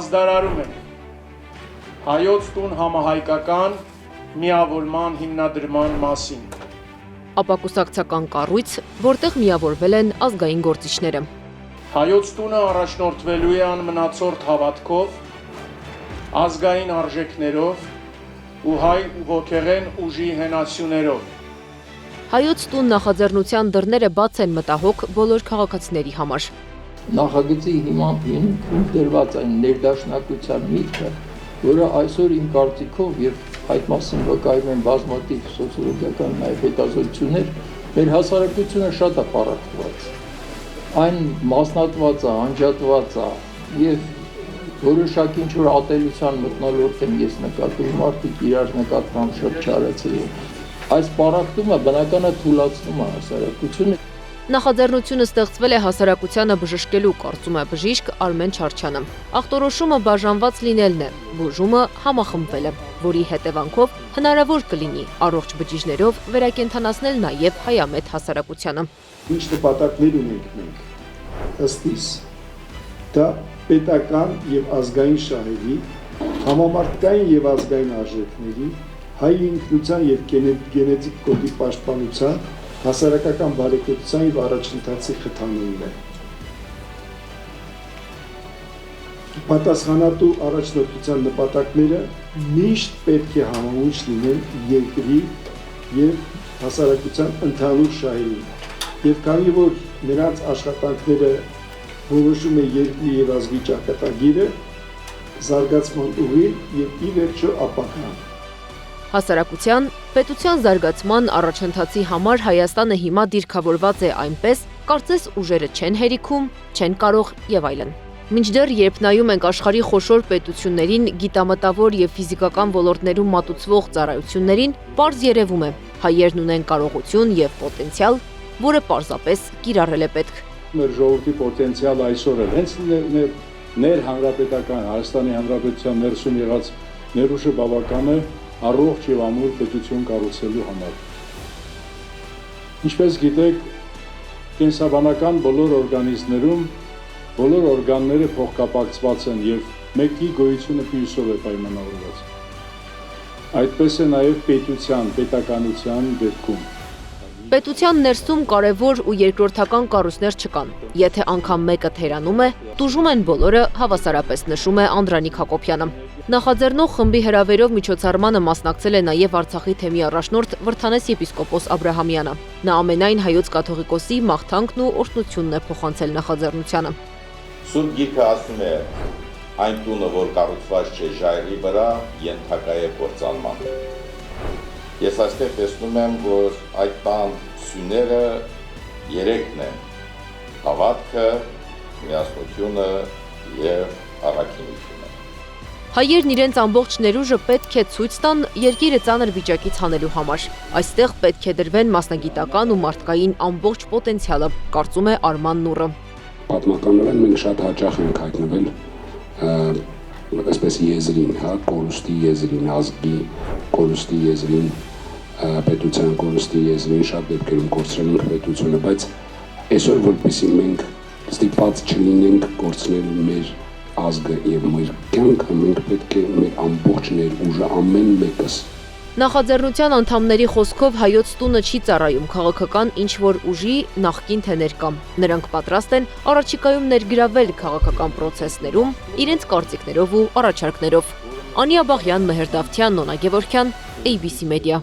Ազդարարում ենք հայոց տուն համահայկական միավորման հիմնադրման մասին։ Ապակուսակցական կառույց, որտեղ միավորվել են ազգային գործիչները։ Հայոց տունը առաջնորդվելու է անմնացորդ հավատքով, ազգային արժեքներով ու հայ ոգեղեն ուժի հենասյուներով։ Հայոց տուն նախաձեռնության դռները բաց են մտահոգ բոլոր քաղաքացիների համար։ Նախագծի հիմքում դրված այն ներդաշնակության միտքը, որը այսօր իմ կարծիքով եւ այդ մասին վկայում են բազմաթիվ սոցիոլոգիական նաեւ հետազոտություններ, մեր հասարակությունը շատ է պարակտված։ Այն մասնատված է, անջատված է եւ որոշակի ինչ-որ ատելության մթնոլորտ եմ ես նկատում, մարդիկ իրար նկատմամբ շատ չարացել են։ Այս պարակտումը բնական է թուլացնում է հասարակությունը։ Նախաձեռնությունը ստեղծվել է հասարակությանը բժշկելու, կարծում է բժիշկ Արմեն Չարչյանը։ Ախտորոշումը բաժանված լինելն է, բուժումը համախմբվելը, որի հետևանքով հնարավոր կլինի առողջ բջիջներով վերակենդանացնել նաև հայամետ հասարակությանը։ Ինչ նպատակներ ունենք մենք, ըստ իս, դա պետական եւ ազգային շահերի, համամարտկային եւ ազգային արժեքների, հայ ինքնության եւ գենետիկ կոդի պաշտպանության, հասարակական բարեկեցության եւ առաջընթացի խթանումն է։ Պատասխանատու առաջնորդության նպատակները միշտ պետք է համահունչ լինեն երկրի եւ հասարակության ընդհանուր շահերին։ Եվ քանի որ նրանց աշխատանքները որոշում է երկրի եւ ազգի ճակատագիրը, զարգացման ուղին եւ ի վերջո ապագան։ Հասարակության, պետության զարգացման առաջընթացի համար Հայաստանը հիմա դիրքավորված է այնպես, կարծես ուժերը չեն հերիքում, չեն կարող եւ այլն։ Մինչդեռ երբ նայում ենք աշխարհի խոշոր պետություններին գիտամտավոր եւ ֆիզիկական ոլորտներում մատուցվող ծառայություններին, պարզ երևում է, հայերն ունեն կարողություն եւ պոտենցիալ, որը պարզապես կիրառել է պետք։ Մեր ժողովրդի պոտենցիալը այսօր էլ հենց ներհանրապետական Հայաստանի Հանրապետության ներսում եղած ներուժը բավական է առողջ եւ ամուր պետություն կառուցելու համար։ Ինչպես գիտեք, կենսաբանական բոլոր օրգանիզմներում բոլոր օրգանները փոխկապակցված են եւ մեկի գոյությունը պլյուսով է պայմանավորված։ Այդպես է նաեւ պետականության դեպքում։ Պետության ներսում կարևոր ու երկրորդական կառույցներ չկան։ Եթե անգամ մեկը թերանում է, տուժում են բոլորը, հավասարապես նշում է Անդրանիկ Հակոբյանը։ Նախաձեռնող խմբի հրավերով միջոցառմանը մասնակցել է նաև Արցախի թեմի առաջնորդ Վրդանես եպիսկոպոս Աբրահամյանը։ Նա ամենայն հայոց կաթողիկոսի մաղթանքն ու օրհնությունն է փոխանցել նախաձեռնությանը։ Սուրբ Գիրքը ասում է, այն տունը, որ կառուցված չէ ժայռի վրա, ենթակա է կործանման։ Ես այստեղ տեսնում եմ, որ այդ տան սյուները երեքն են՝ հավատքը, միասնությունը եւ առաքինությունը։ Հայերն իրենց ամբողջ ներուժը պետք է ցույց տան երկիրը ծանր վիճակից հանելու համար։ Այստեղ պետք է դրվեն մասնագիտական ու մարդկային ամբողջ պոտենցիալը, կարծում է Արման Նուրը։ Պատմականորեն մենք շատ հաճախ ենք հայտնվել այսպես եզրին, կորուստի եզրին, ազգի կորուստի եզրին, պետության կորուստի եզրին, շատ դեպքերում կորցրել ենք պետությունը, բայց այսօր որպեսզի մենք ստիպված չլինենք կորցնել մեր ազգը եւ մեր կյանքը, մենք պետք է մեր ամբողջ ներուժը ամեն մեկս։ Նախաձեռնության անդամների խոսքով հայոց տունը չի ծառայում քաղաքական ինչ-որ ուժի նախկին թե ներկա։ Նրանք պատրաստ են առաջիկայում ներգրավել քաղաքական պրոցեսներում իրենց կարծիքներով ու առաջարկներով։ Անի Աբաղյան, Մեհեր Դավթյան, Նոնա Գևորգյան, ABC Media։